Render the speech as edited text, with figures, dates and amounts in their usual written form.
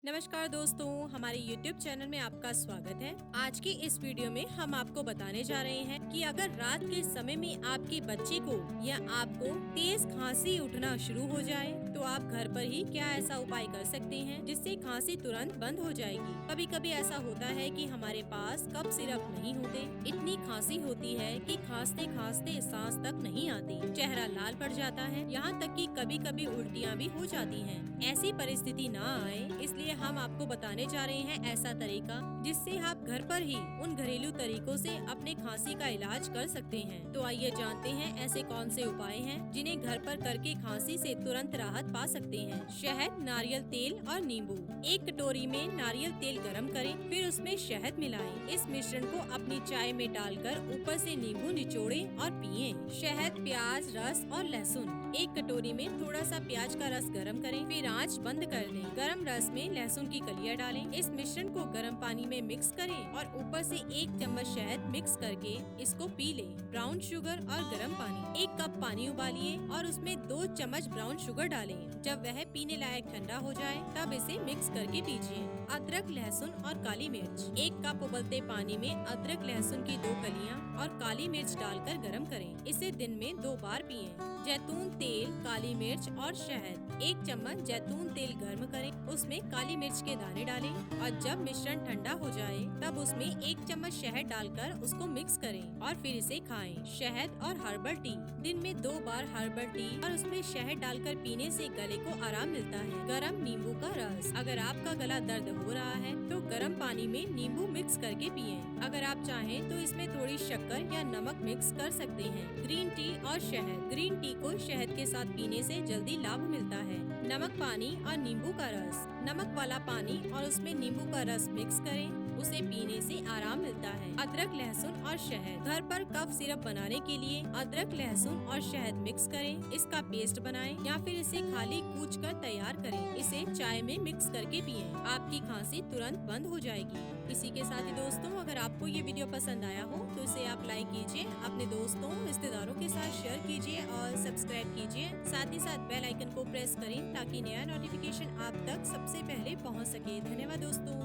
नमस्कार दोस्तों, हमारे YouTube चैनल में आपका स्वागत है। आज की इस वीडियो में हम आपको बताने जा रहे हैं कि अगर रात के समय में आपके बच्चे को या आपको तेज खांसी उठना शुरू हो जाए तो आप घर पर ही क्या ऐसा उपाय कर सकते हैं जिससे खांसी तुरंत बंद हो जाएगी। कभी कभी ऐसा होता है कि हमारे पास कफ सिरप नहीं होते, इतनी खांसी होती है कि खांसते खांसते सांस तक नहीं आती, चेहरा लाल पड़ जाता है, यहाँ तक कि कभी कभी उल्टियाँ भी हो जाती हैं। ऐसी परिस्थिति ना आए इसलिए हम आपको बताने जा रहे हैं ऐसा तरीका जिससे आप घर पर ही उन घरेलू तरीकों से अपने खांसी का इलाज कर सकते हैं। तो आइए जानते हैं ऐसे कौन से उपाय हैं जिन्हें घर पर करके खांसी से तुरंत राहत पा सकते हैं। शहद, नारियल तेल और नींबू। एक कटोरी में नारियल तेल गरम करें, फिर उसमें शहद मिलाएं। इस मिश्रण को अपनी चाय में डालकर ऊपर से नींबू निचोड़ें और पिएं। शहद, प्याज रस और लहसुन। एक कटोरी में थोड़ा सा प्याज का रस गरम करें, फिर आंच बंद कर दें। गरम रस में लहसुन की कलियां डालें। इस मिश्रण को गर्म पानी में मिक्स करें और ऊपर से 1 चम्मच शहद मिक्स करके इसको पी लें। ब्राउन शुगर और गर्म पानी। 1 कप पानी उबालिए और उसमें 2 चम्मच ब्राउन शुगर डालें। जब वह पीने लायक ठंडा हो जाए तब इसे मिक्स करके पीजिए। अदरक, लहसुन और काली मिर्च। 1 कप उबलते पानी में अदरक लहसुन की 2 कलियां और काली मिर्च डालकर गरम करें। इसे दिन में 2 बार पिएं। जैतून तेल, काली मिर्च और शहद। 1 चम्मच जैतून तेल गर्म करें, उसमें काली मिर्च के दाने डालें और जब मिश्रण ठंडा हो जाए तब उसमें 1 चम्मच शहद डालकर उसको मिक्स करें और फिर इसे खाएं। शहद और हर्बल टी। दिन में 2 बार हर्बल टी और उसमें शहद डालकर पीने से गले को आराम मिलता है। गरम नींबू का रस। अगर आपका गला दर्द हो रहा है तो गर्म पानी में नींबू मिक्स करके पिएं। अगर आप चाहें तो इसमें थोड़ी शक्कर या नमक मिक्स कर सकते हैं। ग्रीन टी और शहद। ग्रीन टी को शहद के साथ पीने से जल्दी लाभ मिलता है। नमक पानी और नींबू का रस। नमक वाला पानी और उसमें नींबू का रस मिक्स करें, उसे पीने से आराम मिलता है। अदरक, लहसुन और शहद। घर पर कफ सिरप बनाने के लिए अदरक, लहसुन और शहद मिक्स करें, इसका पेस्ट बनाएं या फिर इसे खाली कूच कर तैयार करें। इसे चाय में मिक्स करके पिएं। आपकी खांसी तुरंत बंद हो जाएगी। इसी के साथ ही दोस्तों, अगर आपको ये वीडियो पसंद आया हो तो इसे आप लाइक कीजिए, अपने दोस्तों रिश्तेदारों के साथ शेयर कीजिए और सब्सक्राइब कीजिए। साथ ही साथ बेल आइकन को प्रेस करें ताकि नया नोटिफिकेशन आप तक सबसे पहले पहुंच सके। धन्यवाद दोस्तों।